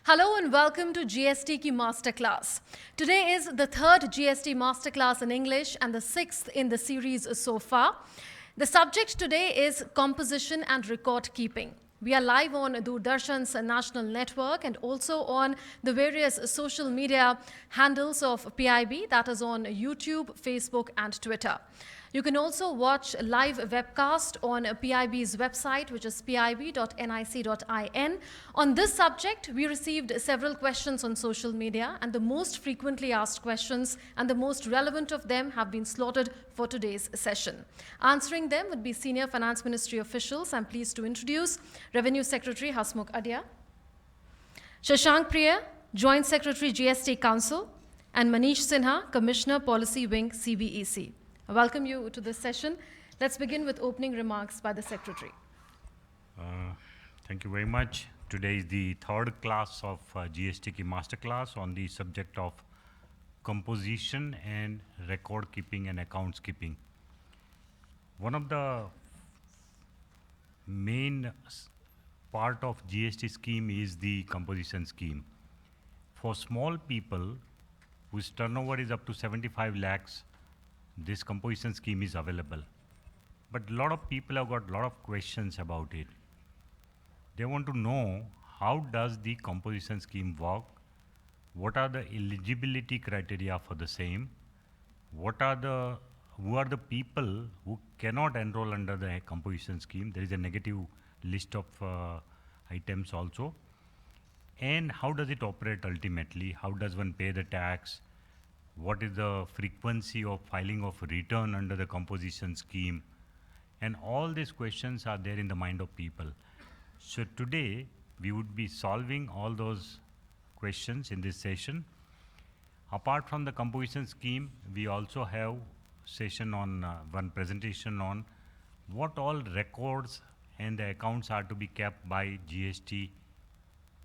Hello and welcome to GST Ki Masterclass. Today is the third GST Masterclass in English and the sixth in the series so far. The subject today is composition and record keeping. We are live on Doordarshan's national network and also on the various social media handles of PIB, that is on YouTube, Facebook and Twitter. You can also watch live webcast on PIB's website, which is pib.nic.in. On this subject, we received several questions on social media, and the most frequently asked questions and the most relevant of them have been slotted for today's session. Answering them would be Senior Finance Ministry officials. I'm pleased to introduce Revenue Secretary Hasmukh Adhia, Shashank Priya, Joint Secretary GST Council, and Manish Sinha, Commissioner Policy Wing CBEC. I welcome you to this session. Let's begin with opening remarks by the Secretary. Thank you very much. Today is the third class of GST Ki Masterclass on the subject of composition and record keeping and accounts keeping. One of the main part of GST scheme is the composition scheme. For small people whose turnover is up to 75 lakhs, this composition scheme is available. But a lot of people have got a lot of questions about it. They want to know, how does the composition scheme work? What are the eligibility criteria for the same? Who are the people who cannot enroll under the composition scheme? There is a negative list of items also. And how does it operate ultimately? How does one pay the tax? What is the frequency of filing of return under the composition scheme? And all these questions are there in the mind of people. So today, we would be solving all those questions in this session. Apart from the composition scheme, we also have session on one presentation on what all records and the accounts are to be kept by GST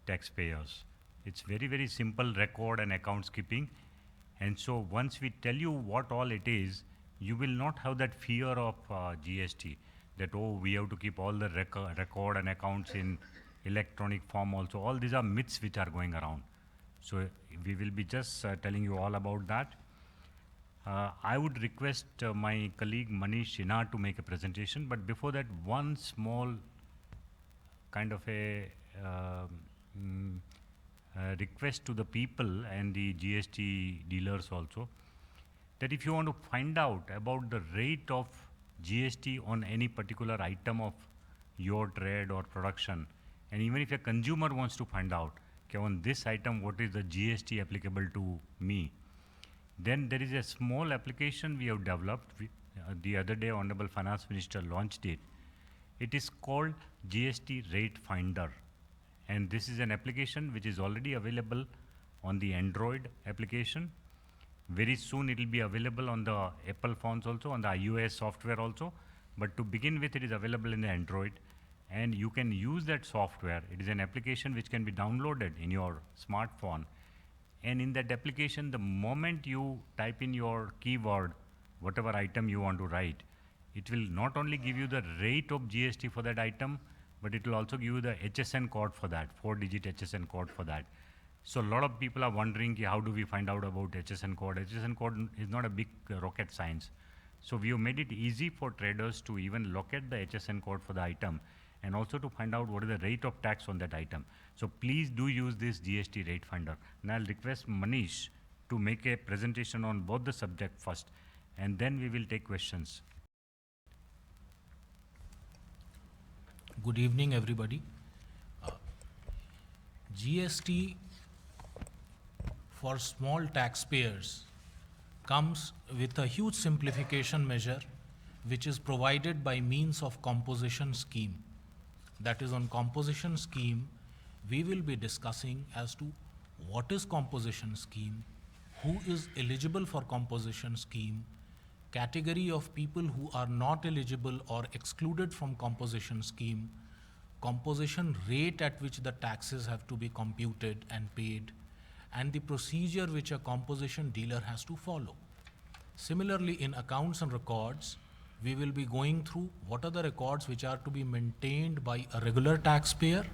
taxpayers. It's very, very simple record and accounts keeping. And so once we tell you what all it is, you will not have that fear of GST, that, oh, we have to keep all the record and accounts in electronic form also. All these are myths which are going around. So we will be just telling you all about that. I would request my colleague Manish Sinha to make a presentation, but before that, one small kind of a request to the people and the GST dealers also, that if you want to find out about the rate of GST on any particular item of your trade or production, and even if a consumer wants to find out, okay, on this item, what is the GST applicable to me, then there is a small application we have developed. The other day, Honorable Finance Minister launched it. It is called GST Rate Finder. And this is an application which is already available on the Android application. Very soon it will be available on the Apple phones also, on the iOS software also. But to begin with, it is available in the Android. And you can use that software. It is an application which can be downloaded in your smartphone. And in that application, the moment you type in your keyword, whatever item you want to write, it will not only give you the rate of GST for that item, but it will also give you the HSN code for that, 4-digit HSN code for that. So a lot of people are wondering, how do we find out about HSN code? HSN code is not a big rocket science. So we have made it easy for traders to even locate the HSN code for the item and also to find out what is the rate of tax on that item. So please do use this GST rate finder. And I'll request Manish to make a presentation on both the subject first, and then we will take questions. Good evening, everybody. GST for small taxpayers comes with a huge simplification measure which is provided by means of composition scheme. That is, on composition scheme, we will be discussing as to what is composition scheme, who is eligible for composition scheme, category of people who are not eligible or excluded from composition scheme, composition rate at which the taxes have to be computed and paid, and the procedure which a composition dealer has to follow. Similarly, in accounts and records, we will be going through what are the records which are to be maintained by a regular taxpayer,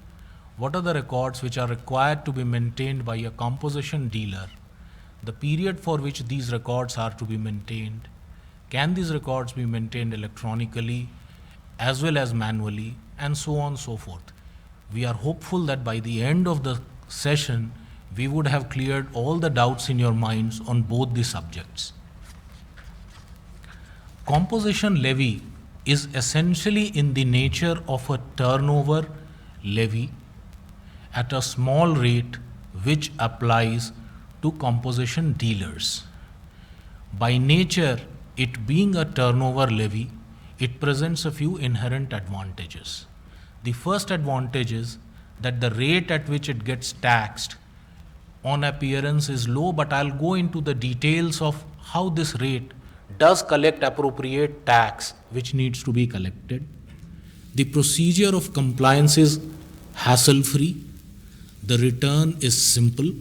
what are the records which are required to be maintained by a composition dealer, the period for which these records are to be maintained, can these records be maintained electronically as well as manually, and so on and so forth. We are hopeful that by the end of the session, we would have cleared all the doubts in your minds on both the subjects. Composition levy is essentially in the nature of a turnover levy at a small rate which applies to composition dealers. By nature, it being a turnover levy, it presents a few inherent advantages. The first advantage is that the rate at which it gets taxed on appearance is low, but I'll go into the details of how this rate does collect appropriate tax which needs to be collected. The procedure of compliance is hassle-free. The return is simple.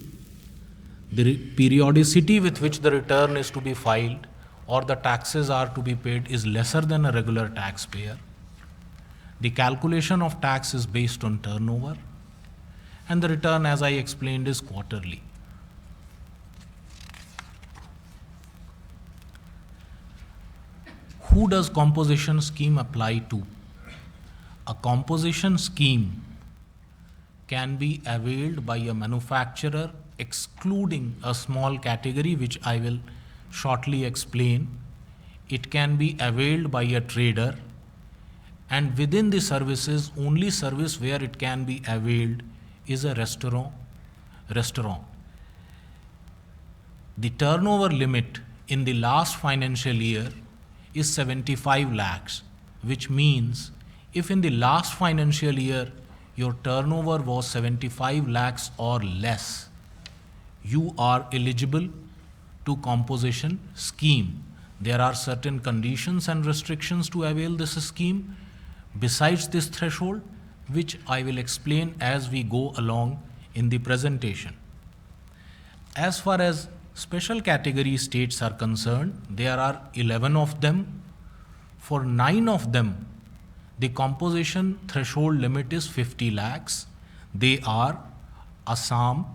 The periodicity with which the return is to be filed or the taxes are to be paid is lesser than a regular taxpayer. The calculation of tax is based on turnover, and the return, as I explained, is quarterly. Who does composition scheme apply to? A composition scheme can be availed by a manufacturer, excluding a small category which I will shortly explain. It can be availed by a trader, and within the services, only service where it can be availed is a restaurant. The turnover limit in the last financial year is 75 lakhs, which means if in the last financial year your turnover was 75 lakhs or less, you are eligible to composition scheme. There are certain conditions and restrictions to avail this scheme besides this threshold, which I will explain as we go along in the presentation. As far as special category states are concerned, there are 11 of them. For 9 of them, the composition threshold limit is 50 lakhs. They are Assam,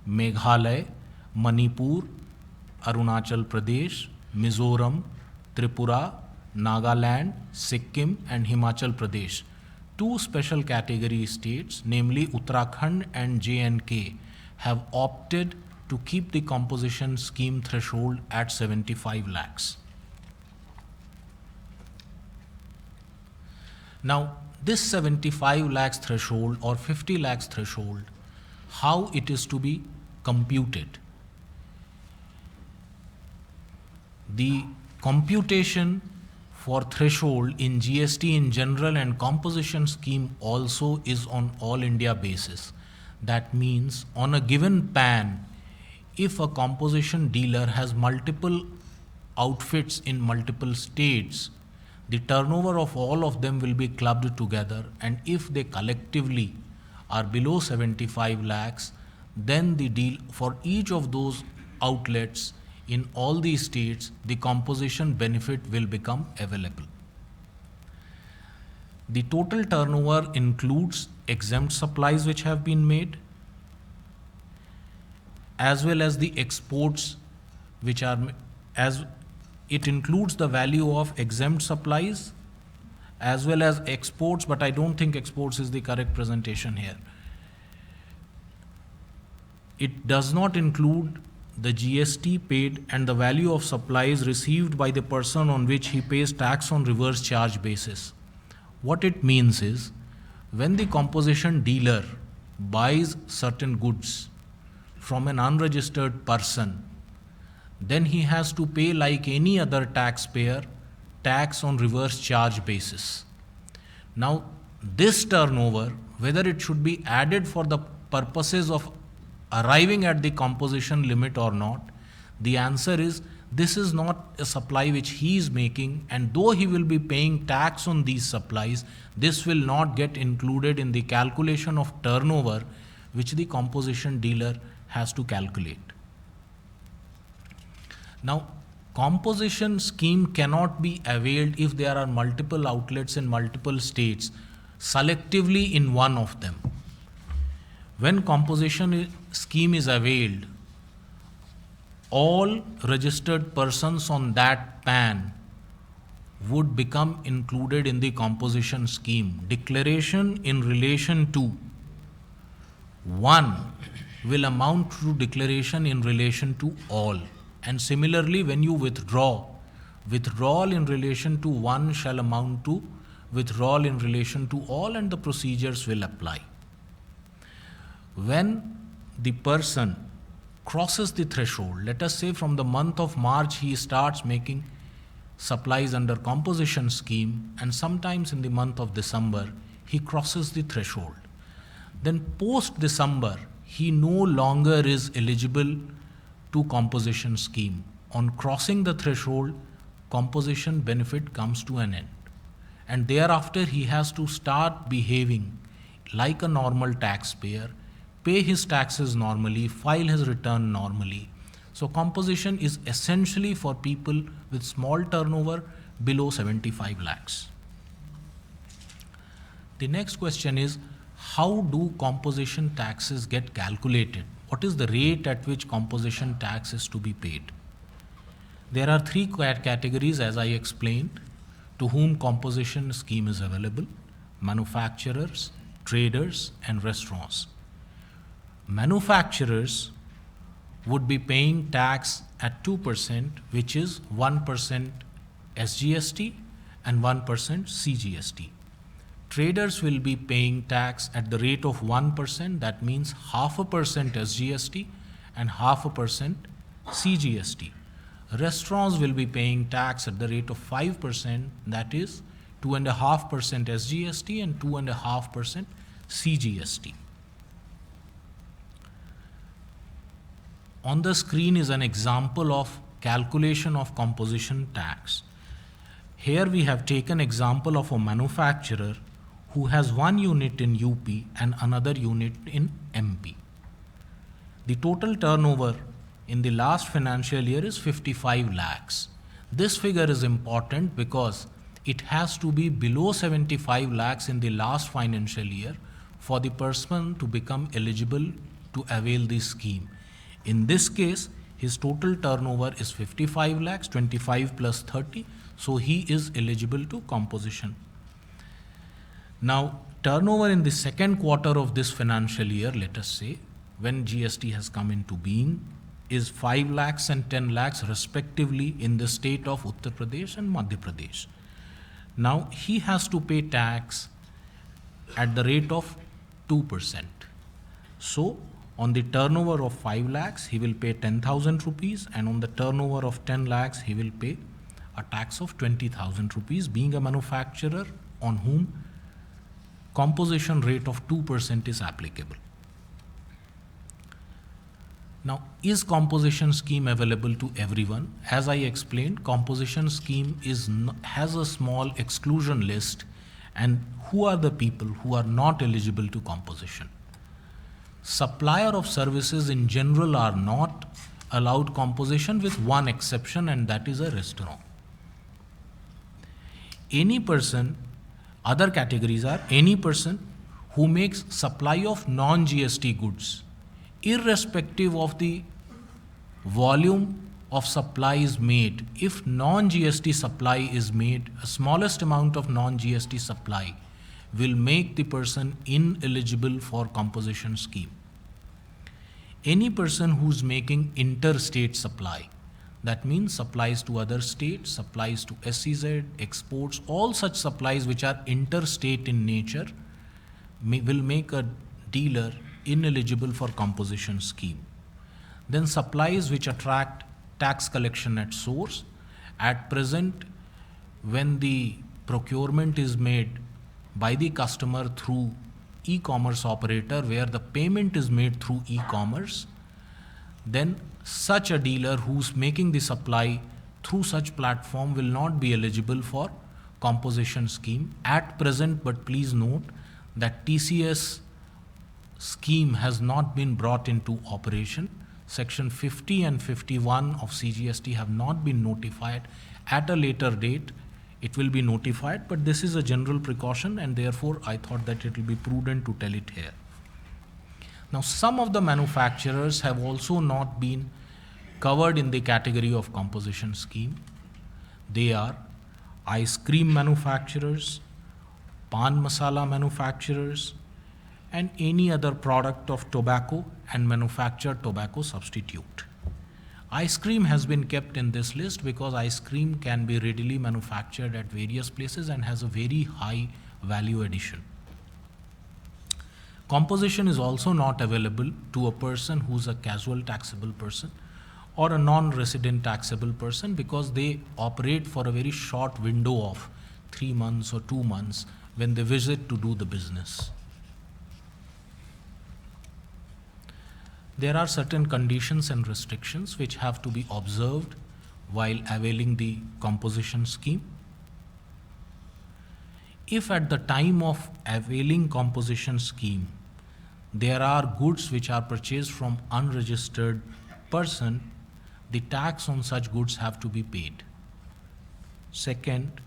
Meghalaya, Manipur, Arunachal Pradesh, Mizoram, Tripura, Nagaland, Sikkim, and Himachal Pradesh. 2 special category states, namely Uttarakhand and J&K, have opted to keep the composition scheme threshold at 75 lakhs. Now, this 75 lakhs threshold or 50 lakhs threshold, how it is to be computed? The computation for threshold in GST in general and composition scheme also is on all India basis. That means on a given pan, if a composition dealer has multiple outfits in multiple states, the turnover of all of them will be clubbed together, and if they collectively are below 75 lakhs, then the deal for each of those outlets in all these states, the composition benefit will become available. The total turnover includes exempt supplies which have been made, as well as the exports which are, as it includes the value of exempt supplies as well as exports, but I don't think exports is the correct presentation here. It does not include the GST paid and the value of supplies received by the person on which he pays tax on reverse charge basis. What it means is, when the composition dealer buys certain goods from an unregistered person, then he has to pay, like any other taxpayer, tax on reverse charge basis. Now, this turnover, whether it should be added for the purposes of arriving at the composition limit or not, the answer is this is not a supply which he is making, and though he will be paying tax on these supplies, this will not get included in the calculation of turnover which the composition dealer has to calculate. Now, composition scheme cannot be availed if there are multiple outlets in multiple states, selectively in one of them. When scheme is availed, all registered persons on that PAN would become included in the composition scheme. Declaration in relation to one will amount to declaration in relation to all. And similarly, when you withdraw, withdrawal in relation to one shall amount to withdrawal in relation to all, and the procedures will apply. When the person crosses the threshold, let us say from the month of March he starts making supplies under composition scheme, and sometimes in the month of December he crosses the threshold. Then post December he no longer is eligible to composition scheme. On crossing the threshold, composition benefit comes to an end, and thereafter he has to start behaving like a normal taxpayer, pay his taxes normally, file his return normally. So composition is essentially for people with small turnover below 75 lakhs. The next question is, how do composition taxes get calculated? What is the rate at which composition tax is to be paid? There are three categories, as I explained, to whom composition scheme is available: manufacturers, traders, and restaurants. Manufacturers would be paying tax at 2%, which is 1% SGST and 1% CGST. Traders will be paying tax at the rate of 1%, that means 0.5% SGST and 0.5% CGST. Restaurants will be paying tax at the rate of 5%, that is 2.5% SGST and 2.5% CGST. On the screen is an example of calculation of composition tax. Here we have taken example of a manufacturer who has one unit in UP and another unit in MP. The total turnover in the last financial year is 55 lakhs. This figure is important because it has to be below 75 lakhs in the last financial year for the person to become eligible to avail this scheme. In this case, his total turnover is 55 lakhs, 25 plus 30, so he is eligible to composition. Now, turnover in the second quarter of this financial year, let us say, when GST has come into being, is 5 lakhs and 10 lakhs respectively in the state of Uttar Pradesh and Madhya Pradesh. Now, he has to pay tax at the rate of 2%. So, on the turnover of 5 lakhs, he will pay 10,000 rupees, and on the turnover of 10 lakhs, he will pay a tax of 20,000 rupees, being a manufacturer on whom composition rate of 2% is applicable. Now, is composition scheme available to everyone? As I explained, composition scheme has a small exclusion list, and who are the people who are not eligible to composition? Supplier of services in general are not allowed composition, with one exception, and that is a restaurant. Any person, other categories are any person who makes supply of non-GST goods, irrespective of the volume of supply is made. If non-GST supply is made, a smallest amount of non-GST supply will make the person ineligible for composition scheme. Any person who's making interstate supply, that means supplies to other states, supplies to SEZ, exports, all such supplies which are interstate in nature, will make a dealer ineligible for composition scheme. Then supplies which attract tax collection at source. At present, when the procurement is made by the customer through e-commerce operator, where the payment is made through e-commerce, then such a dealer who's making the supply through such platform will not be eligible for composition scheme at present. But please note that TCS scheme has not been brought into operation. Section 50 and 51 of CGST have not been notified. At a later date, it will be notified, but this is a general precaution, and therefore I thought that it will be prudent to tell it here. Now, some of the manufacturers have also not been covered in the category of composition scheme. They are ice cream manufacturers, pan masala manufacturers, and any other product of tobacco and manufactured tobacco substitute. Ice cream has been kept in this list because ice cream can be readily manufactured at various places and has a very high value addition. Composition is also not available to a person who's a casual taxable person or a non-resident taxable person because they operate for a very short window of 3 months or 2 months when they visit to do the business. There are certain conditions and restrictions which have to be observed while availing the composition scheme. If at the time of availing composition scheme, there are goods which are purchased from unregistered person, the tax on such goods have to be paid. Second,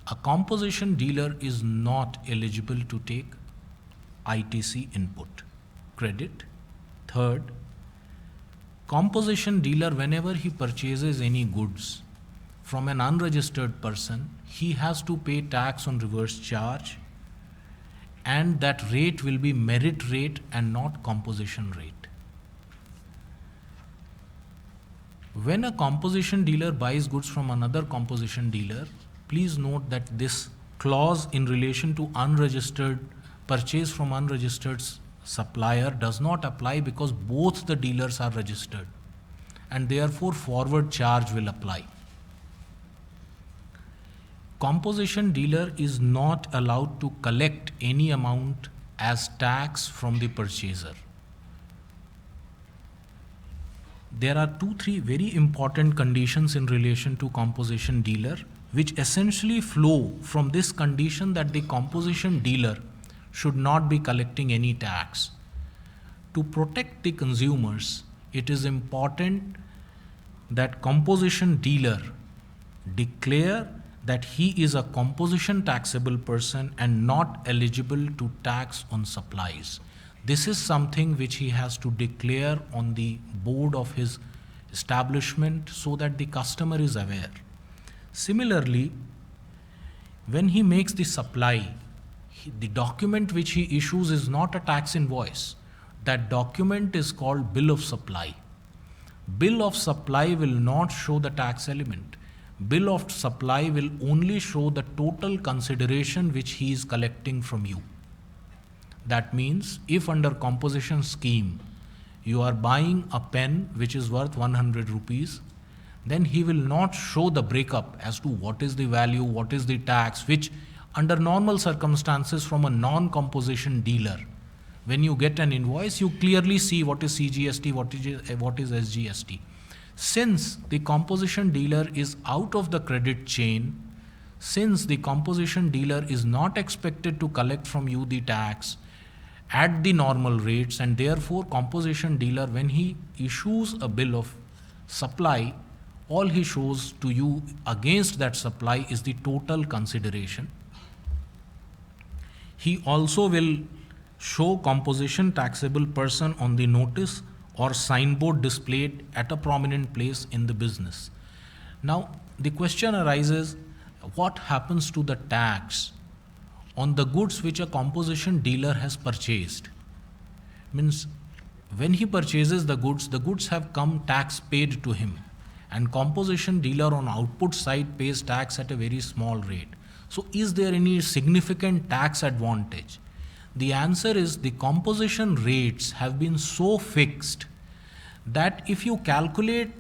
a composition dealer is not eligible to take ITC input credit. Third, composition dealer, whenever he purchases any goods from an unregistered person, he has to pay tax on reverse charge, and that rate will be merit rate and not composition rate. When a composition dealer buys goods from another composition dealer, please note that this clause in relation to unregistered purchase from unregistered supplier does not apply because both the dealers are registered, and therefore forward charge will apply. Composition dealer is not allowed to collect any amount as tax from the purchaser. There are 2-3 very important conditions in relation to composition dealer which essentially flow from this condition that the composition dealer should not be collecting any tax. To protect the consumers, it is important that composition dealer declare that he is a composition taxable person and not eligible to tax on supplies. This is something which he has to declare on the board of his establishment so that the customer is aware. Similarly, when he makes the supply, the document which he issues is not a tax invoice. That document is called bill of supply. Bill of supply will not show the tax element. Bill of supply will only show the total consideration which he is collecting from you. That means if under composition scheme you are buying a pen which is worth 100 rupees, then he will not show the breakup as to what is the value, what is the tax, which under normal circumstances from a non-composition dealer, when you get an invoice, you clearly see what is CGST, what is SGST. Since the composition dealer is out of the credit chain, since the composition dealer is not expected to collect from you the tax at the normal rates, and therefore composition dealer, when he issues a bill of supply, all he shows to you against that supply is the total consideration. He also will show composition taxable person on the notice or signboard displayed at a prominent place in the business. Now, the question arises, what happens to the tax on the goods which a composition dealer has purchased? Means when he purchases the goods have come tax paid to him, and composition dealer on output side pays tax at a very small rate. So is there any significant tax advantage? The answer is the composition rates have been so fixed that if you calculate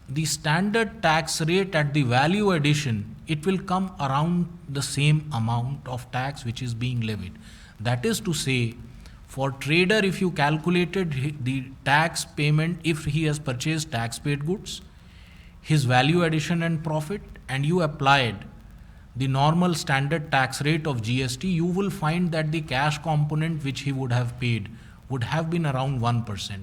the standard tax rate at the value addition, it will come around the same amount of tax which is being levied. That is to say, for trader, if you calculated the tax payment, if he has purchased tax paid goods, his value addition and profit, and you applied the normal standard tax rate of GST, you will find that the cash component which he would have paid would have been around 1%.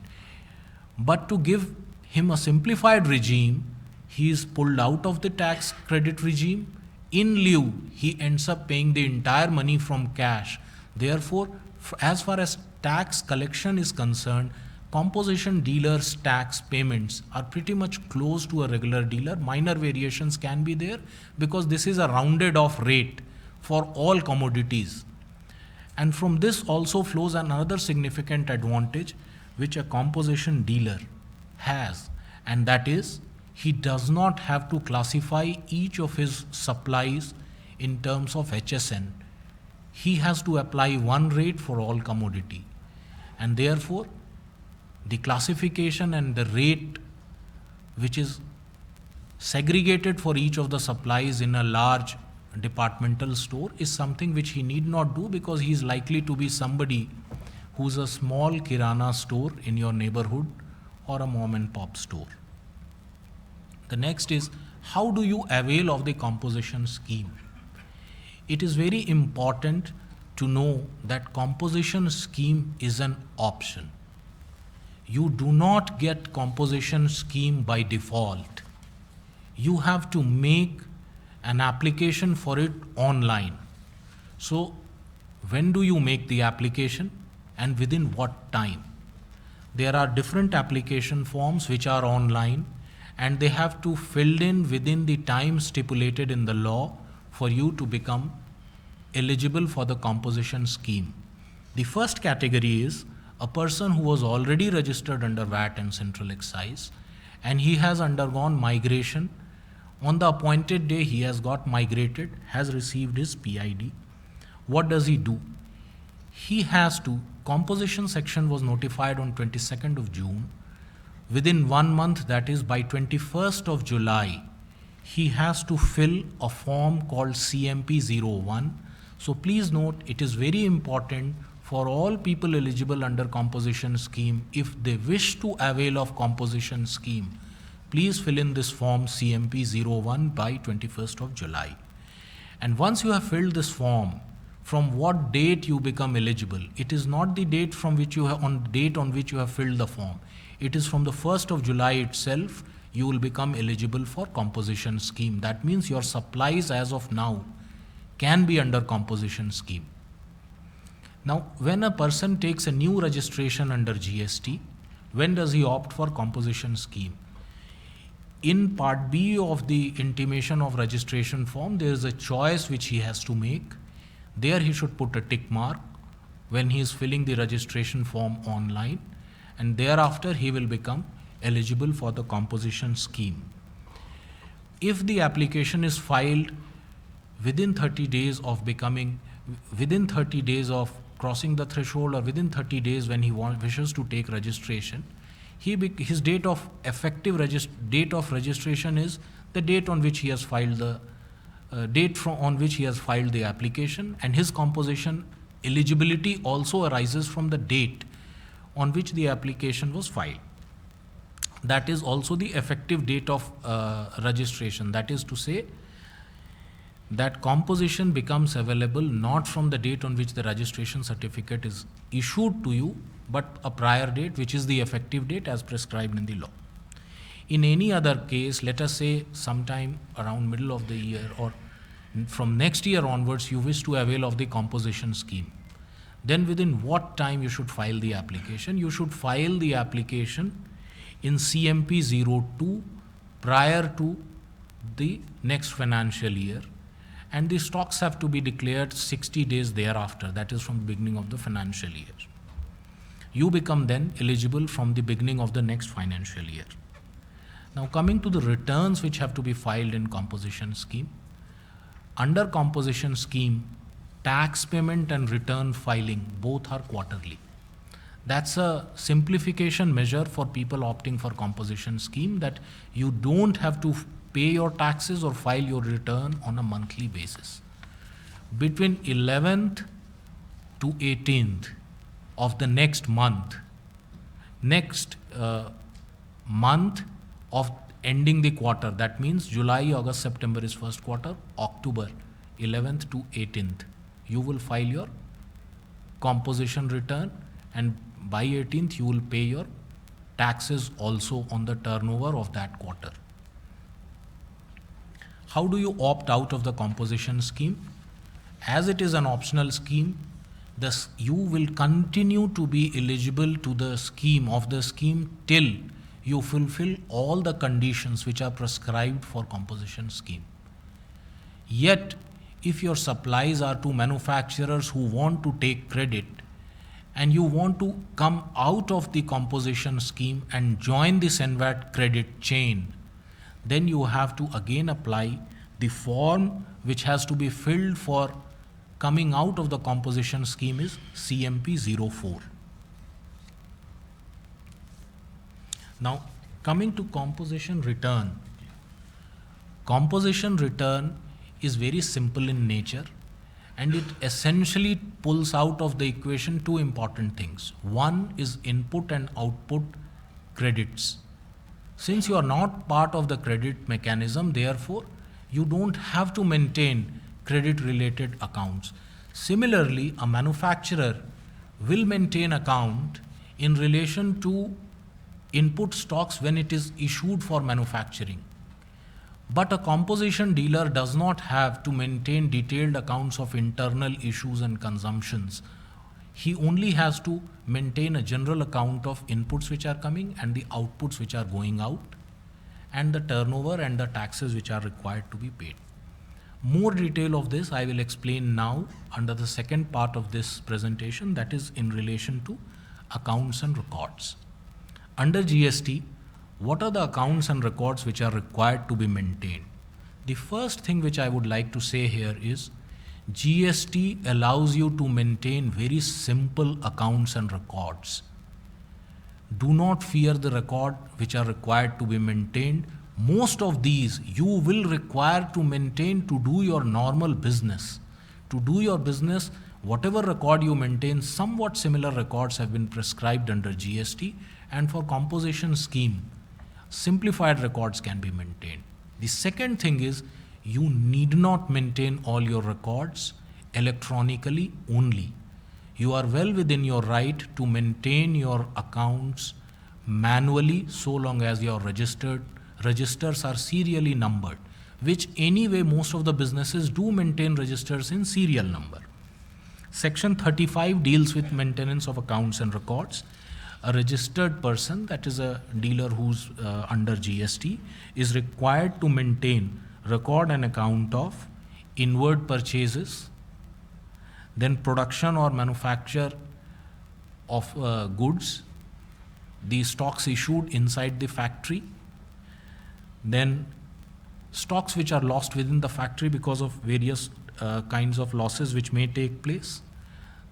But to give him a simplified regime, he is pulled out of the tax credit regime. In lieu, he ends up paying the entire money from cash. Therefore, as far as tax collection is concerned, composition dealers' tax payments are pretty much close to a regular dealer. Minor variations can be there because this is a rounded off rate for all commodities. And from this also flows another significant advantage which a composition dealer has, and that is he does not have to classify each of his supplies in terms of HSN. He has to apply one rate for all commodity, and therefore the classification and the rate which is segregated for each of the supplies in a large departmental store is something which he need not do, because he is likely to be somebody who's a small kirana store in your neighborhood or a mom and pop store. The next is, how do you avail of the composition scheme? It is very important to know that composition scheme is an option. You do not get composition scheme by default. You have to make an application for it online. So when do you make the application and within what time? There are different application forms which are online, and they have to filled in within the time stipulated in the law for you to become eligible for the composition scheme. The first category is a person who was already registered under VAT and Central Excise, and he has undergone migration. On the appointed day, he has got migrated, has received his PID. What does he do? He has to, composition section was notified on 22nd of June. Within 1 month, that is by 21st of July, he has to fill a form called CMP01. So please note, it is very important for all people eligible under composition scheme, if they wish to avail of composition scheme, please fill in this form CMP01 by 21st of July. And once you have filled this form, from what date you become eligible? It is not the date from which you have, on date on which you have filled the form. It is from the 1st of July itself you will become eligible for composition scheme. That means your supplies as of now can be under composition scheme. Now, when a person takes a new registration under GST, when does he opt for composition scheme? In part B of the intimation of registration form, there is a choice which he has to make. There he should put a tick mark when he is filling the registration form online, and thereafter he will become eligible for the composition scheme. If the application is filed within 30 days of becoming, within 30 days of crossing the threshold, or within 30 days when he wishes to take registration, his date of effective date of registration is the date on which he has filed the on which he has filed the application, and his composition eligibility also arises from the date on which the application was filed. That is also the effective date of registration. That is to say that composition becomes available not from the date on which the registration certificate is issued to you, but a prior date, which is the effective date as prescribed in the law. In any other case, let us say sometime around middle of the year or from next year onwards, you wish to avail of the composition scheme. Then within what time you should file the application? You should file the application in CMP 02 prior to the next financial year, and the stocks have to be declared 60 days thereafter, that is from the beginning of the financial year. You become then eligible from the beginning of the next financial year. Now coming to the returns which have to be filed in composition scheme. Under composition scheme, tax payment and return filing both are quarterly. That's a simplification measure for people opting for composition scheme, that you don't have to pay your taxes or file your return on a monthly basis. Between 11th to 18th of the next month, month of ending the quarter, that means July, August, September is first quarter, October 11th to 18th, you will file your composition return, and by 18th you will pay your taxes also on the turnover of that quarter. How do you opt out of the composition scheme? As it is an optional scheme, you will continue to be eligible to the scheme till you fulfill all the conditions which are prescribed for composition scheme. Yet, if your supplies are to manufacturers who want to take credit and you want to come out of the composition scheme and join the SENVAT credit chain, then you have to again apply the form which has to be filled for coming out of the composition scheme is CMP 04. Now, coming to composition return. Composition return is very simple in nature, and it essentially pulls out of the equation two important things. One is input and output credits. Since you are not part of the credit mechanism, therefore, you don't have to maintain credit related accounts. Similarly, a manufacturer will maintain account in relation to input stocks when it is issued for manufacturing. But a composition dealer does not have to maintain detailed accounts of internal issues and consumptions. He only has to maintain a general account of inputs which are coming and the outputs which are going out, and the turnover and the taxes which are required to be paid. More detail of this I will explain now under the second part of this presentation, that is in relation to accounts and records. Under GST, what are the accounts and records which are required to be maintained? The first thing which I would like to say here is GST allows you to maintain very simple accounts and records. Do not fear the record which are required to be maintained. Most of these you will require to maintain to do your normal business. To do your business, whatever record you maintain, somewhat similar records have been prescribed under GST, and for composition scheme, simplified records can be maintained. The second thing is you need not maintain all your records electronically only. You are well within your right to maintain your accounts manually so long as your registers are serially numbered, which anyway most of the businesses do maintain registers in serial number. Section 35 deals with maintenance of accounts and records. A registered person, that is a dealer who's under GST, is required to maintain record and account of inward purchases, then production or manufacture of goods, the stocks issued inside the factory, then stocks which are lost within the factory because of various kinds of losses which may take place.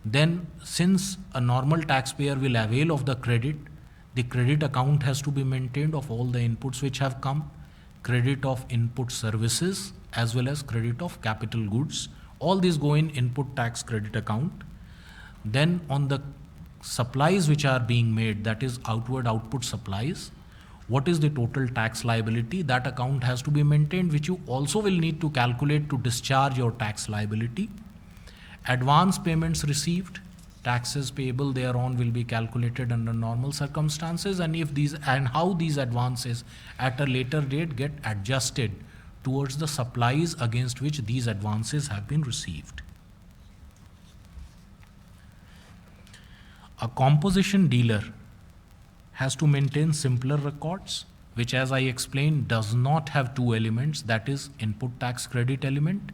Then, since a normal taxpayer will avail of the credit account has to be maintained of all the inputs which have come, credit of input services as well as credit of capital goods. All these go in input tax credit account. Then on the supplies which are being made, that is outward output supplies, what is the total tax liability? That account has to be maintained, which you also will need to calculate to discharge your tax liability. Advance payments received, taxes payable thereon will be calculated under normal circumstances, and how these advances at a later date get adjusted towards the supplies against which these advances have been received. A composition dealer has to maintain simpler records, which, as I explained, does not have two elements, that is input tax credit element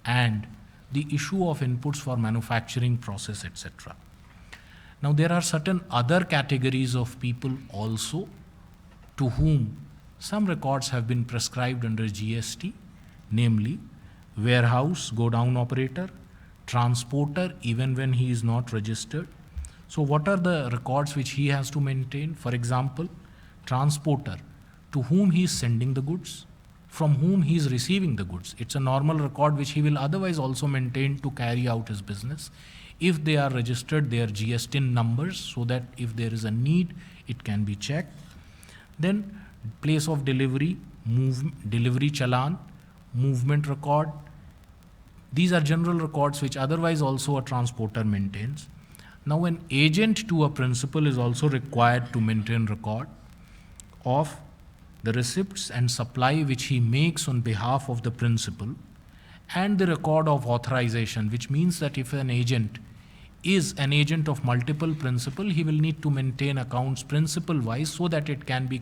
and the issue of inputs for manufacturing process, etc. Now, there are certain other categories of people also to whom some records have been prescribed under GST, namely warehouse, godown operator, transporter, even when he is not registered. So what are the records which he has to maintain? For example, transporter, to whom he is sending the goods, from whom he is receiving the goods. It's a normal record which he will otherwise also maintain to carry out his business. If they are registered, their GST numbers, so that if there is a need, it can be checked. Then place of delivery, delivery challan, movement record. These are general records which otherwise also a transporter maintains. Now, an agent to a principal is also required to maintain record of the receipts and supply which he makes on behalf of the principal, and the record of authorization, which means that if an agent is an agent of multiple principal, he will need to maintain accounts principal wise so that it can be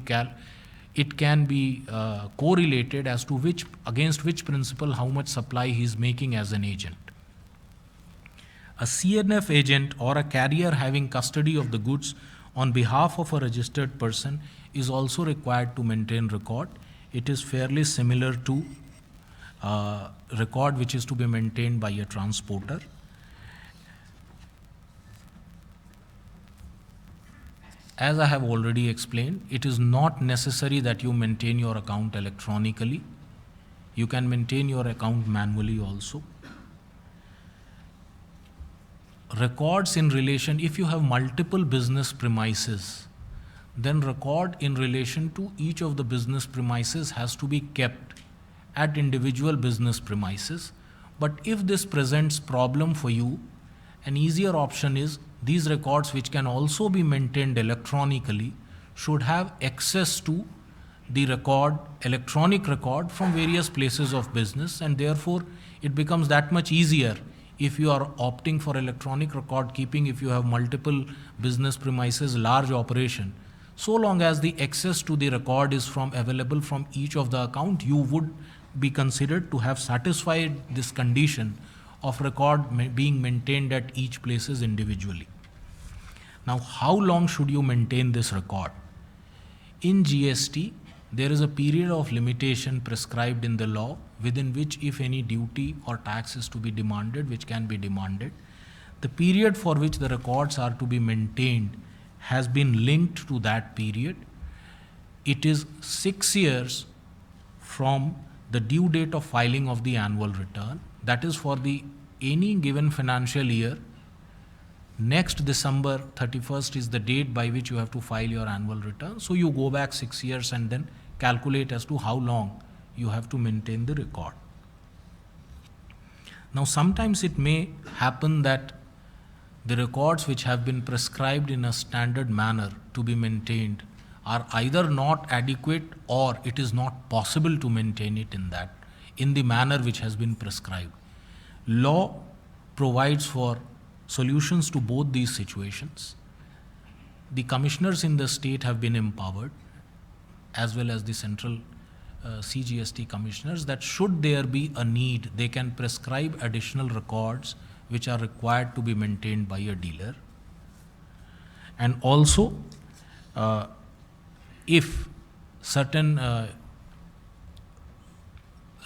correlated as to against which principal how much supply he is making as an agent. A CNF agent or a carrier having custody of the goods on behalf of a registered person is also required to maintain record. It is fairly similar to record which is to be maintained by a transporter. As I have already explained, it is not necessary that you maintain your account electronically. You can maintain your account manually also. Records in relation, if you have multiple business premises, then record in relation to each of the business premises has to be kept at individual business premises. But if this presents problem for you, an easier option is these records, which can also be maintained electronically, should have access to the electronic record from various places of business, and therefore it becomes that much easier if you are opting for electronic record keeping, if you have multiple business premises, large operation. So long as the access to the record is available from each of the account, you would be considered to have satisfied this condition of record being maintained at each places individually. Now, how long should you maintain this record? In GST, there is a period of limitation prescribed in the law within which, if any duty or tax is to be demanded, which can be demanded, the period for which the records are to be maintained has been linked to that period. It is 6 years from the due date of filing of the annual return. That is for any given financial year. Next December 31st is the date by which you have to file your annual return. So you go back 6 years and then calculate as to how long you have to maintain the record. Now, sometimes it may happen that the records which have been prescribed in a standard manner to be maintained are either not adequate or it is not possible to maintain it in the manner which has been prescribed. Law provides for solutions to both these situations. The commissioners in the state have been empowered, as well as the central CGST commissioners, that should there be a need, they can prescribe additional records which are required to be maintained by a dealer. And also, if certain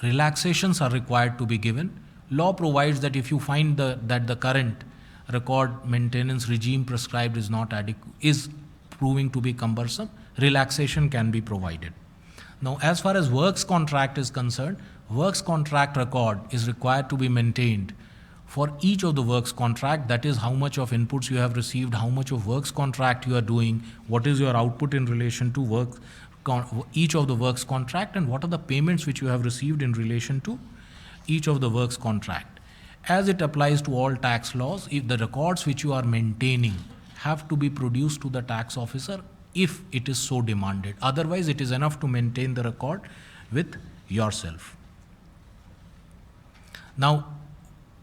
relaxations are required to be given, law provides that if you find that the current record maintenance regime prescribed is not adequate, is proving to be cumbersome, relaxation can be provided. Now, as far as works contract is concerned, works contract record is required to be maintained for each of the works contract. That is, how much of inputs you have received, how much of works contract you are doing, what is your output in relation to each of the works contract, and what are the payments which you have received in relation to each of the works contract. As it applies to all tax laws, if the records which you are maintaining have to be produced to the tax officer if it is so demanded. Otherwise, it is enough to maintain the record with yourself. Now,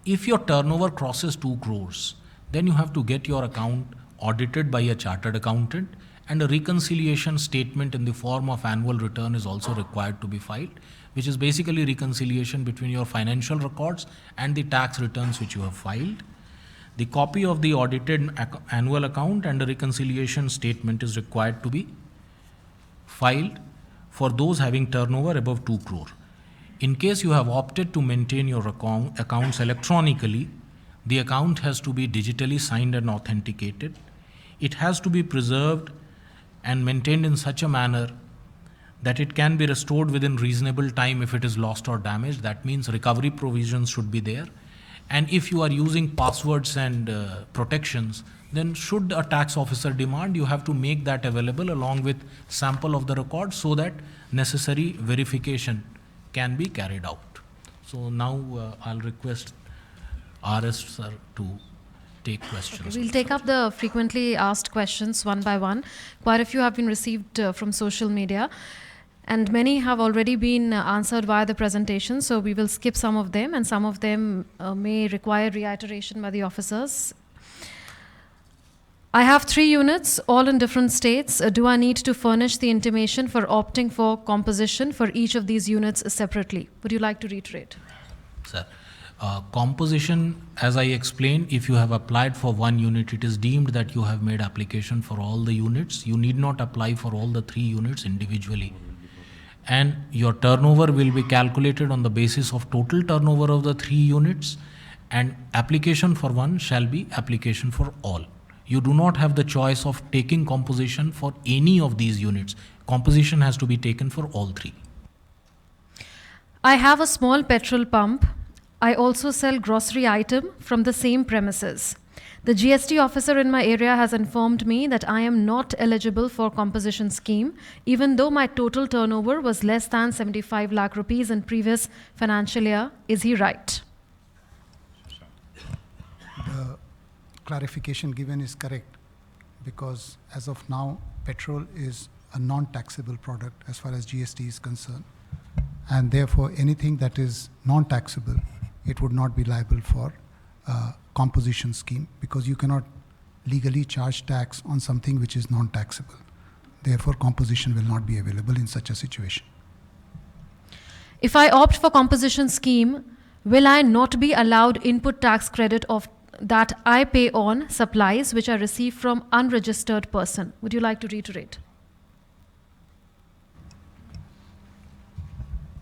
if your turnover crosses 2 crores, then you have to get your account audited by a chartered accountant, and a reconciliation statement in the form of annual return is also required to be filed, which is basically reconciliation between your financial records and the tax returns which you have filed. The copy of the audited annual account and the reconciliation statement is required to be filed for those having turnover above 2 crore. In case you have opted to maintain your accounts electronically, the account has to be digitally signed and authenticated. It has to be preserved and maintained in such a manner that it can be restored within reasonable time if it is lost or damaged. That means recovery provisions should be there. And if you are using passwords and protections, then should a tax officer demand, you have to make that available along with sample of the record so that necessary verification can be carried out. So now I'll request RS sir to take questions. Okay, we'll take up the frequently asked questions one by one. Quite a few have been received from social media, and many have already been answered via the presentation, so we will skip some of them, and some of them may require reiteration by the officers. I have 3 units, all in different states. Do I need to furnish the intimation for opting for composition for each of these units separately? Would you like to reiterate? Sir, composition, as I explained, if you have applied for 1 unit, it is deemed that you have made application for all the units. You need not apply for all the 3 units individually. And your turnover will be calculated on the basis of total turnover of the 3 units, and application for one shall be application for all. You do not have the choice of taking composition for any of these units. Composition has to be taken for all 3. I have a small petrol pump. I also sell grocery item from the same premises. The GST officer in my area has informed me that I am not eligible for composition scheme, even though my total turnover was less than 75 lakh rupees in previous financial year. Is he right? The clarification given is correct, because as of now, petrol is a non-taxable product as far as GST is concerned. And therefore, anything that is non-taxable, it would not be liable for composition scheme, because you cannot legally charge tax on something which is non-taxable. Therefore, composition will not be available in such a situation. If I opt for composition scheme, will I not be allowed input tax credit of that I pay on supplies which I receive from unregistered person? Would you like to reiterate?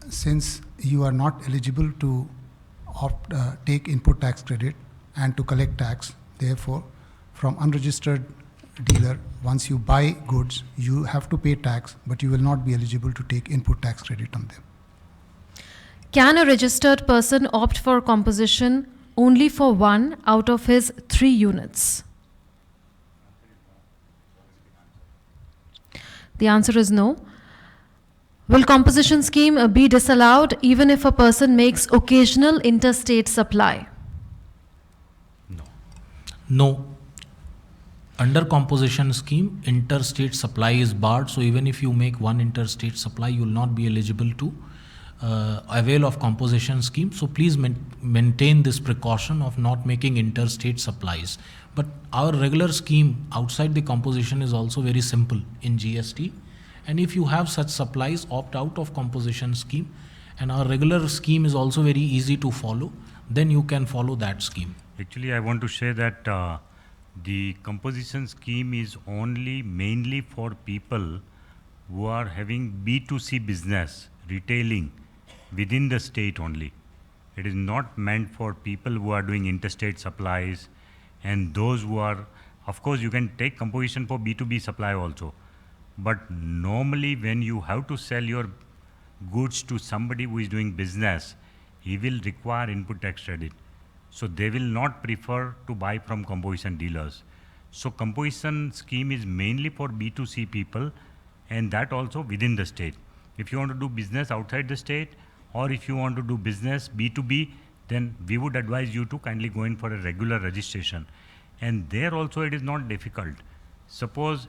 Since you are not eligible to take input tax credit and to collect tax, therefore, from unregistered dealer, once you buy goods, you have to pay tax, but you will not be eligible to take input tax credit on them. Can a registered person opt for composition only for 1 out of his 3 units? The answer is no. Will composition scheme be disallowed even if a person makes occasional interstate supply? No. Under composition scheme, interstate supply is barred. So even if you make 1 interstate supply, you will not be eligible to avail of composition scheme. So please maintain this precaution of not making interstate supplies. But our regular scheme outside the composition is also very simple in GST. And if you have such supplies, opt out of composition scheme. And our regular scheme is also very easy to follow. Then you can follow that scheme. Actually, I want to say that the composition scheme is only mainly for people who are having B2C business, retailing within the state only. It is not meant for people who are doing interstate supplies and those who are, of course, you can take composition for B2B supply also. But normally when you have to sell your goods to somebody who is doing business, he will require input tax credit. So they will not prefer to buy from composition dealers. So composition scheme is mainly for B2C people, and that also within the state. If you want to do business outside the state, or if you want to do business B2B, then we would advise you to kindly go in for a regular registration. And there also it is not difficult. Suppose,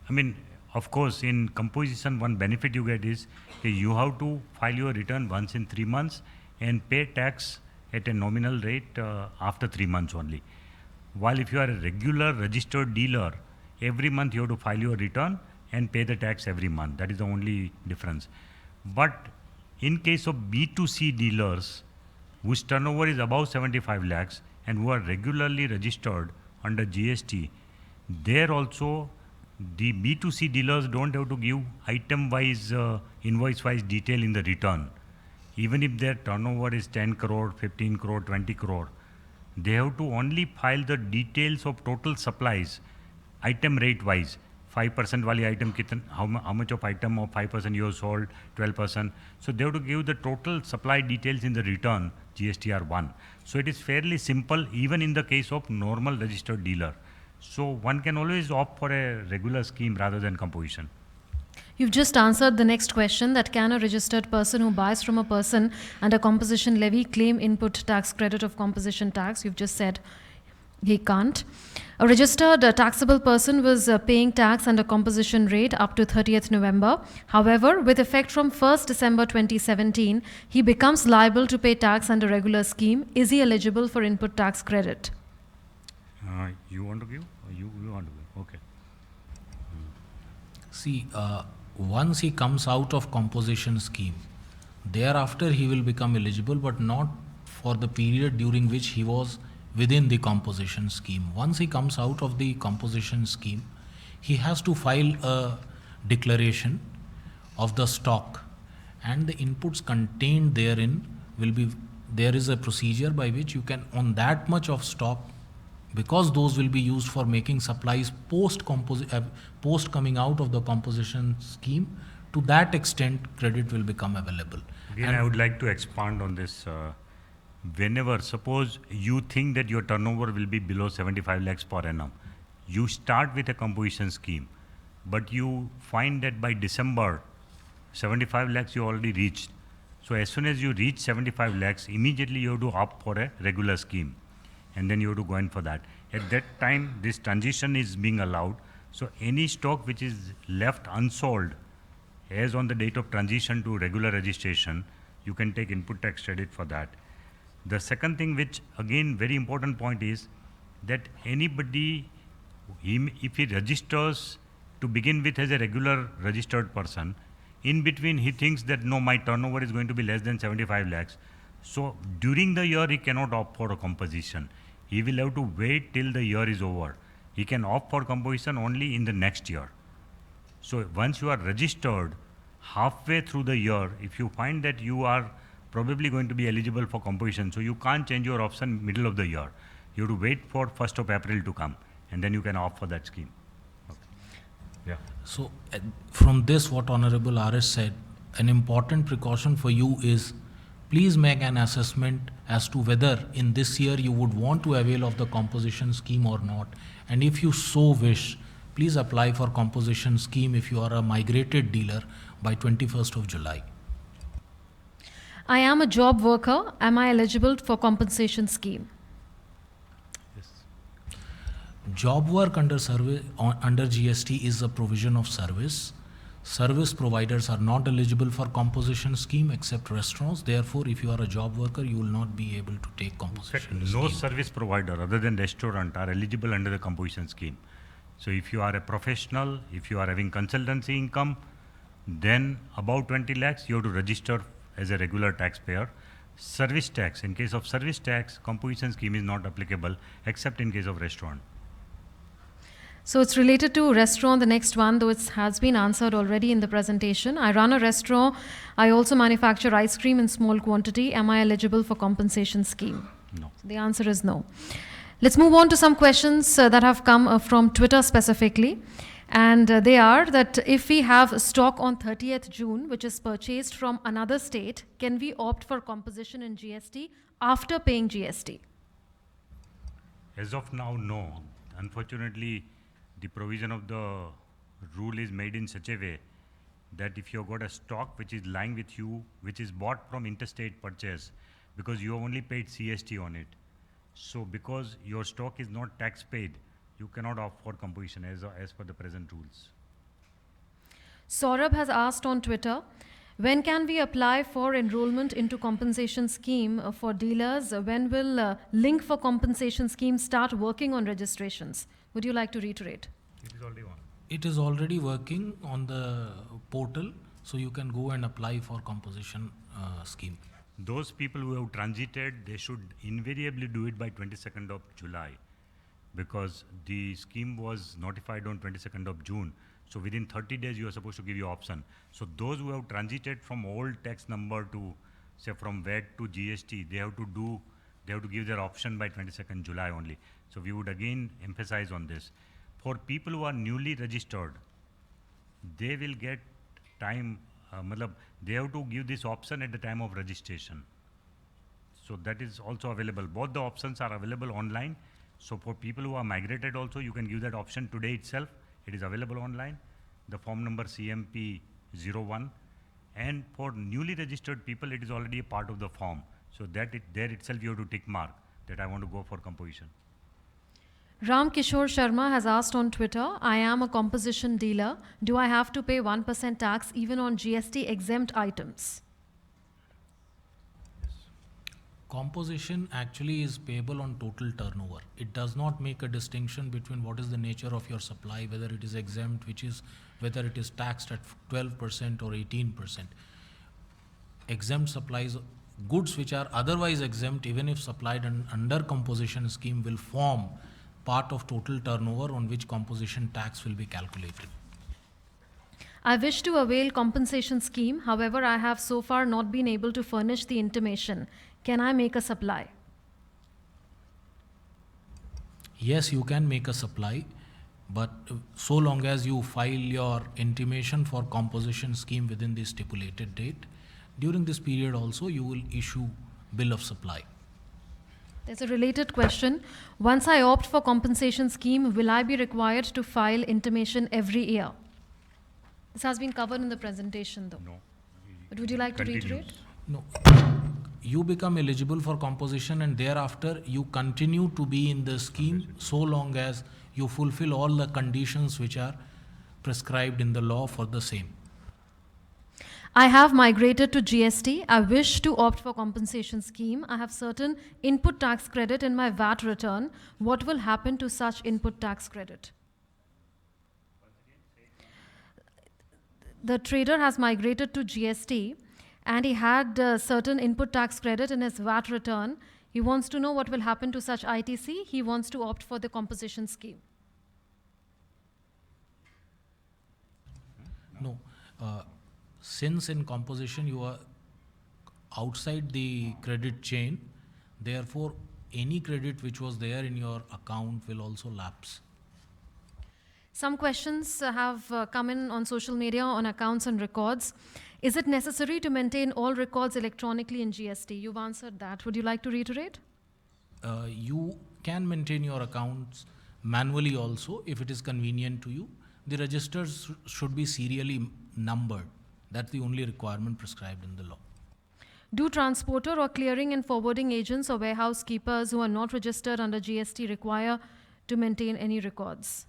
I mean, of course, in composition, one benefit you get is that you have to file your return once in 3 months and pay tax at a nominal rate after 3 months only. While if you are a regular registered dealer, every month you have to file your return and pay the tax every month. That is the only difference. But in case of B2C dealers whose turnover is above 75 lakhs and who are regularly registered under GST, there also the B2C dealers don't have to give item-wise, invoice-wise detail in the return. Even if their turnover is 10 crore, 15 crore, 20 crore, they have to only file the details of total supplies, item rate-wise. 5% wali item, how much of item of 5% you have sold, 12%. So they have to give the total supply details in the return, GSTR 1. So it is fairly simple even in the case of normal registered dealer. So one can always opt for a regular scheme rather than composition. You've just answered the next question, that can a registered person who buys from a person under composition levy claim input tax credit of composition tax? You've just said he can't. A registered taxable person was paying tax under composition rate up to 30th November. However, with effect from 1st December 2017, he becomes liable to pay tax under regular scheme. Is he eligible for input tax credit? You want to give? Or you want to give? Okay. See, once he comes out of composition scheme, thereafter he will become eligible, but not for the period during which he was within the composition scheme. Once he comes out of the composition scheme, he has to file a declaration of the stock, and the inputs contained therein will be, there is a procedure by which you can, on that much of stock, because those will be used for making supplies post coming out of the composition scheme, to that extent credit will become available. Again, And I would like to expand on this. Whenever, suppose you think that your turnover will be below 75 lakhs per annum, you start with a composition scheme, but you find that by December, 75 lakhs you already reached. So as soon as you reach 75 lakhs, immediately you have to opt for a regular scheme. And then you have to go in for that. At that time, this transition is being allowed. So any stock which is left unsold as on the date of transition to regular registration, you can take input tax credit for that. The second thing, which again very important point, is that anybody, if he registers to begin with as a regular registered person, in between he thinks that no, my turnover is going to be less than 75 lakhs. So during the year he cannot opt for a composition. He will have to wait till the year is over. He can opt for composition only in the next year. So once you are registered, halfway through the year, if you find that you are probably going to be eligible for composition, so you can't change your option middle of the year. You have to wait for 1st of April to come, and then you can opt for that scheme. Okay. Yeah. so from this, what Honorable RS said, an important precaution for you is, please make an assessment as to whether in this year you would want to avail of the composition scheme or not. And if you so wish, please apply for composition scheme if you are a migrated dealer by 21st of July. I am a job worker. Am I eligible for compensation scheme? Yes. Job work under GST is a provision of service. Service providers are not eligible for composition scheme except restaurants. Therefore, if you are a job worker, you will not be able to take In fact, composition no scheme. service provider other than restaurant are eligible under the composition scheme. So if you are a professional, if you are having consultancy income, then about 20 lakhs, you have to register as a regular taxpayer. Service tax, in case of service tax, composition scheme is not applicable except in case of restaurant. So it's related to restaurant, the next one, though it has been answered already in the presentation. I run a restaurant. I also manufacture ice cream in small quantity. Am I eligible for compensation scheme? No. The answer is no. Let's move on to some questions that have come from Twitter specifically. And they are that if we have stock on 30th June, which is purchased from another state, can we opt for composition in GST after paying GST? As of now, no. Unfortunately, the provision of the rule is made in such a way that if you've got a stock which is lying with you, which is bought from interstate purchase, because you have only paid CST on it. So because your stock is not tax paid, you cannot opt for composition as per the present rules. Saurabh has asked on Twitter, when can we apply for enrollment into compensation scheme for dealers? When will link for compensation scheme start working on registrations? Would you like to reiterate? It is already on. It is already working on the portal, so you can go and apply for composition scheme. Those people who have transited, they should invariably do it by 22nd of July, because the scheme was notified on 22nd of June. So within 30 days, you are supposed to give your option. So those who have transited from old tax number to, say, from VAT to GST, they have to give their option by 22nd July only. So we would again emphasize on this. For people who are newly registered, they will get time, they have to give this option at the time of registration. So that is also available. Both the options are available online. So for people who are migrated also, you can give that option today itself. It is available online. The form number CMP01. And for newly registered people, it is already a part of the form. So that there itself you have to tick mark that I want to go for composition. Ram Kishore Sharma has asked on Twitter, I am a composition dealer. Do I have to pay 1% tax even on GST exempt items? Composition actually is payable on total turnover. It does not make a distinction between what is the nature of your supply, whether it is exempt, whether it is taxed at 12% or 18%. Exempt supplies, goods which are otherwise exempt, even if supplied under composition scheme, will form part of total turnover on which composition tax will be calculated. I wish to avail compensation scheme. However, I have so far not been able to furnish the intimation. Can I make a supply? Yes, you can make a supply, but so long as you file your intimation for composition scheme within the stipulated date, during this period also you will issue bill of supply. There's a related question. Once I opt for compensation scheme, will I be required to file intimation every year? This has been covered in the presentation though. No. But would you like to Continues. reiterate? No. You become eligible for composition and thereafter you continue to be in the scheme so long as you fulfill all the conditions which are prescribed in the law for the same. I have migrated to GST. I wish to opt for compensation scheme. I have certain input tax credit in my VAT return. What will happen to such input tax credit? The trader has migrated to GST and he had certain input tax credit in his VAT return. He wants to know what will happen to such ITC. He wants to opt for the composition scheme. No. Since in composition you are outside the credit chain, therefore any credit which was there in your account will also lapse. Some questions have come in on social media on accounts and records. Is it necessary to maintain all records electronically in GST? You've answered that. Would you like to reiterate? You can maintain your accounts manually also if it is convenient to you. The registers should be serially numbered. That's the only requirement prescribed in the law. Do transporter or clearing and forwarding agents or warehouse keepers who are not registered under GST require to maintain any records?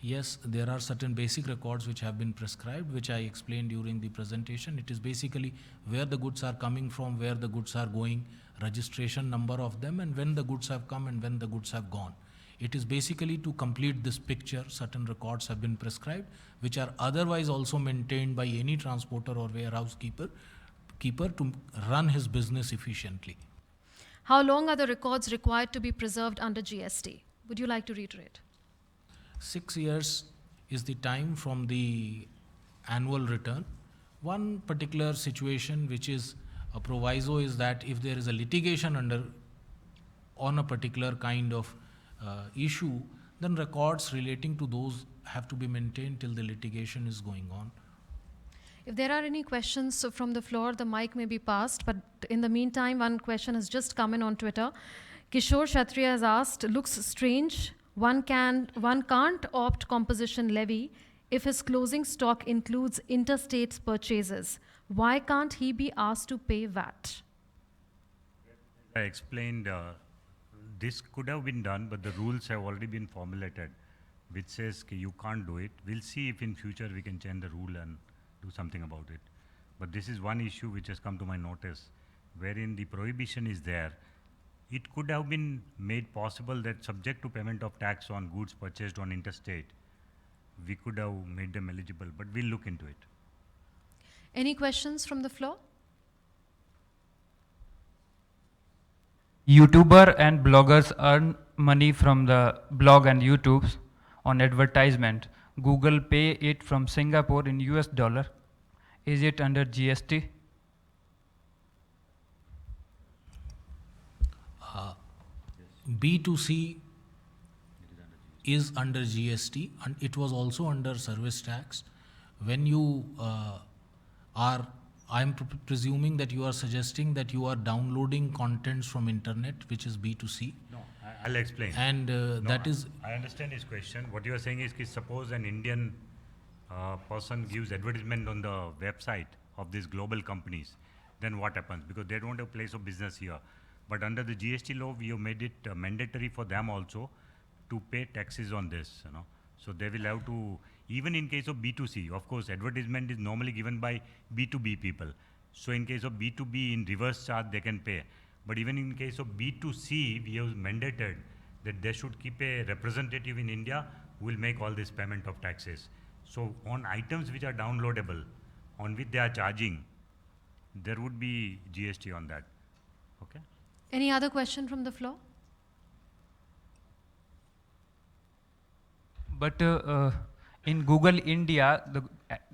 Yes, there are certain basic records which have been prescribed, which I explained during the presentation. It is basically where the goods are coming from, where the goods are going, registration number of them, and when the goods have come and when the goods have gone. It is basically to complete this picture, certain records have been prescribed, which are otherwise also maintained by any transporter or warehouse keeper to run his business efficiently. How long are the records required to be preserved under GST? Would you like to reiterate? 6 years is the time from the annual return. One particular situation which is a proviso is that if there is a litigation on a particular kind of issue, then records relating to those have to be maintained till the litigation is going on. If there are any questions from the floor, the mic may be passed. But in the meantime, one question has just come in on Twitter. Kishore Kshatriya has asked, looks strange. One can't opt composition levy if his closing stock includes interstate purchases. Why can't he be asked to pay VAT? I explained this could have been done, but the rules have already been formulated, which says you can't do it. We'll see if in future we can change the rule and do something about it. But this is one issue which has come to my notice, wherein the prohibition is there. It could have been made possible that subject to payment of tax on goods purchased on interstate, we could have made them eligible, but we'll look into it. Any questions from the floor? YouTuber and bloggers earn money from the blog and YouTubes on advertisement. Google pay it from Singapore in US dollar. Is it under GST? B2C is under GST and it was also under service tax. When you I'm presuming that you are suggesting that you are downloading contents from internet, which is B2C. No, I'll explain. And that is... I understand his question. What you are saying is, suppose an Indian person gives advertisement on the website of these global companies, then what happens? Because they don't have a place of business here. But under the GST law, we have made it mandatory for them also to pay taxes on this, you know. So they will have to, even in case of B2C, of course, advertisement is normally given by B2B people. So in case of B2B in reverse charge, they can pay. But even in case of B2C, we have mandated that they should keep a representative in India who will make all this payment of taxes. So on items which are downloadable, on which they are charging, there would be GST on that. Okay? Any other question from the floor? But in Google India,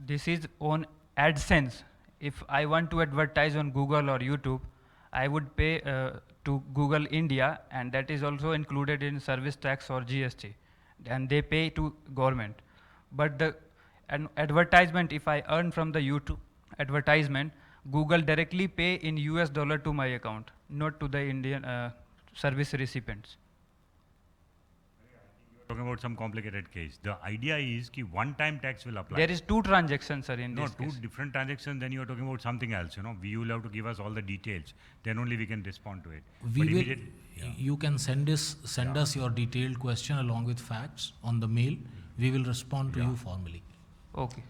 this is on AdSense. If I want to advertise on Google or YouTube, I would pay to Google India, and that is also included in service tax or GST, and they pay to government. But an advertisement, if I earn from the YouTube advertisement, Google directly pay in US dollar to my account, not to the Indian service recipients. Talking about some complicated case. The idea is that one-time tax will apply. There is two transactions, sir, in this two case. different transactions. Then you are talking about something else. You will have to give us all the details. Then only we can respond to it. You can send us your detailed question along with facts on the mail. We will respond to you formally. Okay.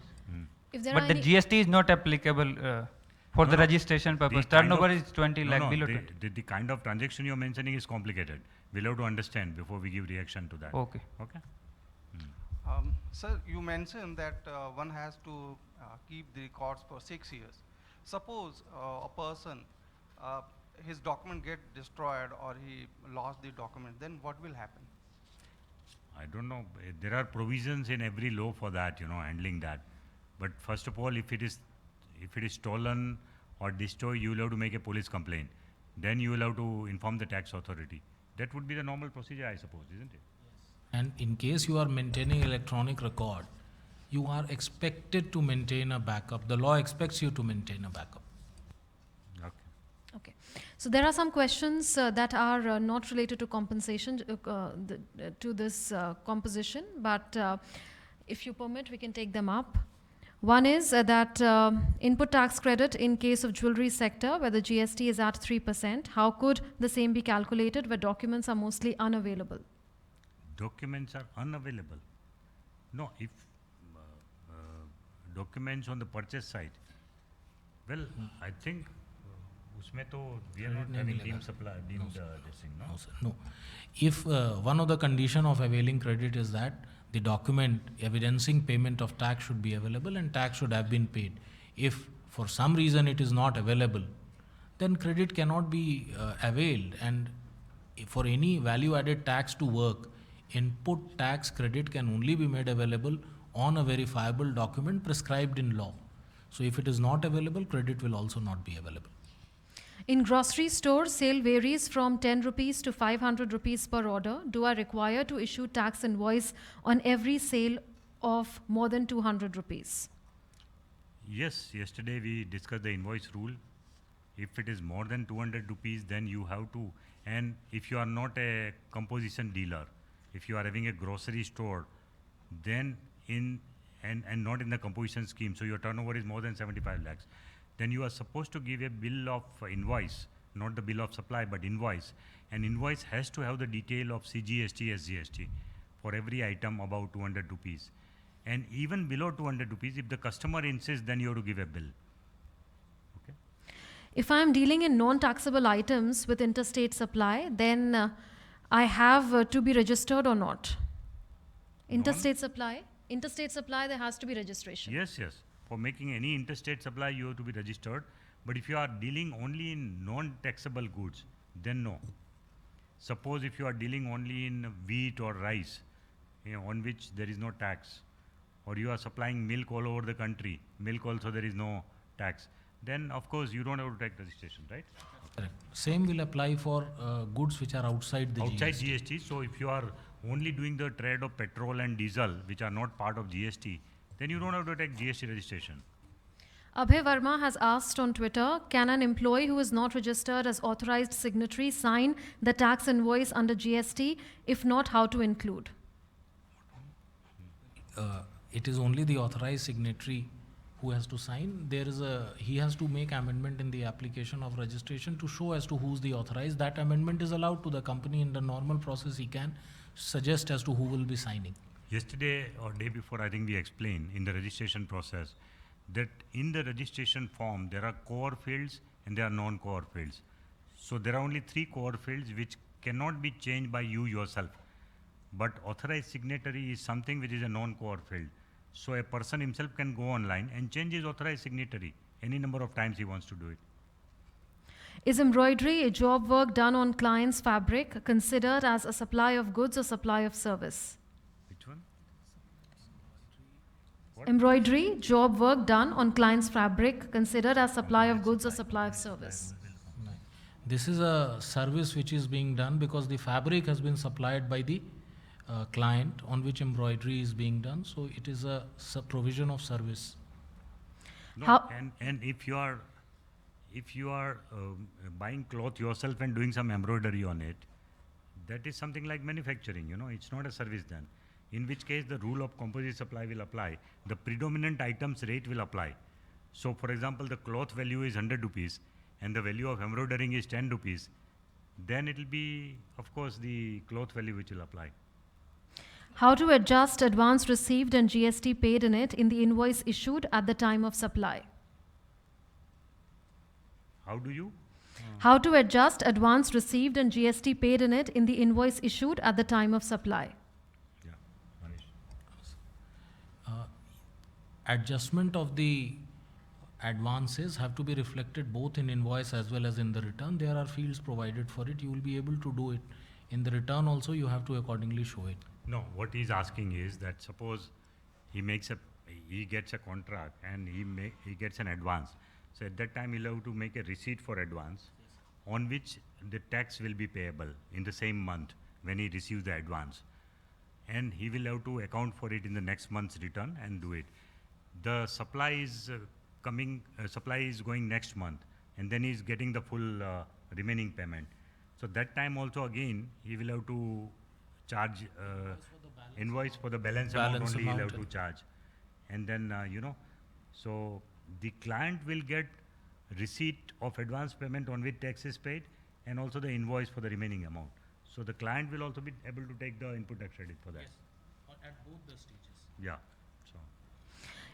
If there But are the any GST is not applicable for the registration purpose. Turnover is 20 lakh, below 20. The kind of transaction you are mentioning is complicated. We'll have to understand before we give reaction to that. Okay. Okay? Sir, you mentioned that one has to keep the records for 6 years. Suppose a person, his document get destroyed or he lost the document, then what will happen? I don't know. There are provisions in every law for that, handling that. But first of all, if it is stolen or destroyed, you will have to make a police complaint. Then you will have to inform the tax authority. That would be the normal procedure, I suppose, isn't it? And in case you are maintaining electronic record, you are expected to maintain a backup. The law expects you to maintain a backup. Okay. Okay. So there are some questions that are not related to compensation to this composition, but if you permit, we can take them up. One is that input tax credit in case of jewelry sector where the GST is at 3%, how could the same be calculated where documents are mostly unavailable? Documents are unavailable. No, if documents on the purchase side, well, I think usme to we are not having deemed supply, deemed this thing, no? No, sir. No. If one of the condition of availing credit is that the document evidencing payment of tax should be available and tax should have been paid. If for some reason it is not available, then credit cannot be availed, and for any value added tax to work, input tax credit can only be made available on a verifiable document prescribed in law. So if it is not available, credit will also not be available. In grocery stores, sale varies from 10 rupees to 500 rupees per order. Do I require to issue tax invoice on every sale of more than 200 rupees? Yes, yesterday we discussed the invoice rule. If it is more than 200 rupees, then you have to, and if you are not a composition dealer, if you are having a grocery store, then and not in the composition scheme, so your turnover is more than 75 lakhs, then you are supposed to give a bill of invoice, not the bill of supply, but invoice. And invoice has to have the detail of CGST, SGST for every item above 200 rupees. And even below 200 rupees, if the customer insists, then you have to give a bill. Okay? If I am dealing in non-taxable items with interstate supply, then I have to be registered or not? Interstate supply, there has to be registration. Yes, yes. For making any interstate supply, you have to be registered. But if you are dealing only in non-taxable goods, then no. Suppose if you are dealing only in wheat or rice, on which there is no tax, or you are supplying milk all over the country, milk also there is no tax, then of course you don't have to take registration, right? Correct. Same will apply for goods which are outside the Outside GST. GST, so if you are only doing the trade of petrol and diesel, which are not part of GST, then you don't have to take GST registration. Abhay Verma has asked on Twitter, can an employee who is not registered as authorized signatory sign the tax invoice under GST? If not, how to include? It is only the authorized signatory who has to sign. He has to make amendment in the application of registration to show as to who's the authorized. That amendment is allowed to the company in the normal process. He can suggest as to who will be signing. Yesterday or day before, I think we explained in the registration process that in the registration form, there are core fields and there are non-core fields. So there are only 3 core fields which cannot be changed by you yourself. But authorized signatory is something which is a non-core field. So a person himself can go online and change his authorized signatory any number of times he wants to do it. Is embroidery, a job work done on client's fabric, considered as a supply of goods or supply of service? Which one? Embroidery, job work done on client's fabric, considered as supply of goods or supply of service? This is a service which is being done because the fabric has been supplied by the client on which embroidery is being done. So it is a provision of service. No, How- and if you are buying cloth yourself and doing some embroidery on it, that is something like manufacturing, it's not a service then. In which case the rule of composite supply will apply. The predominant items rate will apply. So for example, the cloth value is 100 rupees and the value of embroidering is 10 rupees, then it will be, of course, the cloth value which will apply. How to adjust advance received and GST paid in it in the invoice issued at the time of supply? How do you? How to adjust advance received and GST paid in it in the invoice issued at the time of supply? Yeah, Manish. Adjustment of the advances have to be reflected both in invoice as well as in the return. There are fields provided for it. You will be able to do it. In the return also, you have to accordingly show it. No, what he's asking is that suppose he gets a contract and he gets an advance. So at that time he'll have to make a receipt for advance on which the tax will be payable in the same month when he receives the advance. And he will have to account for it in the next month's return and do it. The supply is supply is going next month and then he's getting the full remaining payment. So that time also again he will have to charge invoice for the balance amount only he'll have to charge. And then, so the client will get receipt of advance payment on which tax is paid and also the invoice for the remaining amount. So the client will also be able to take the input tax credit for that. Yes, at both the stages. Yeah. So.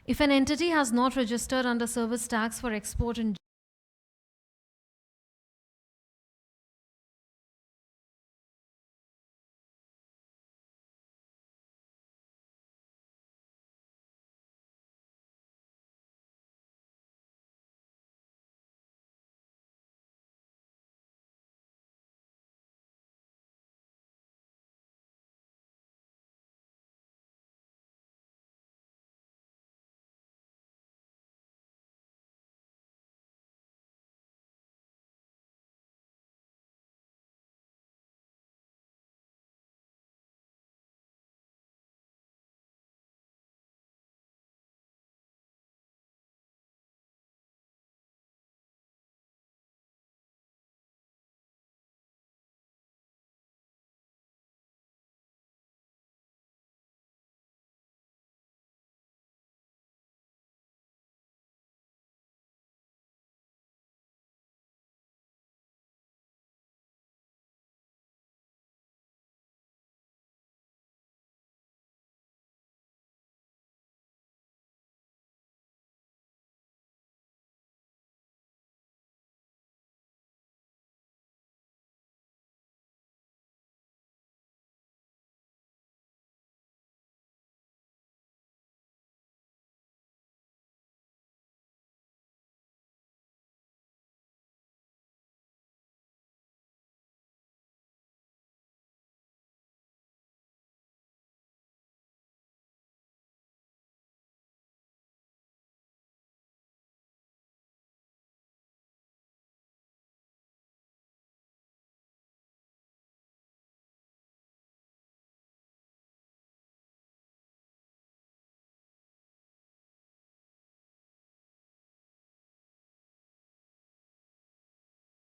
If an entity has not registered under service tax for export in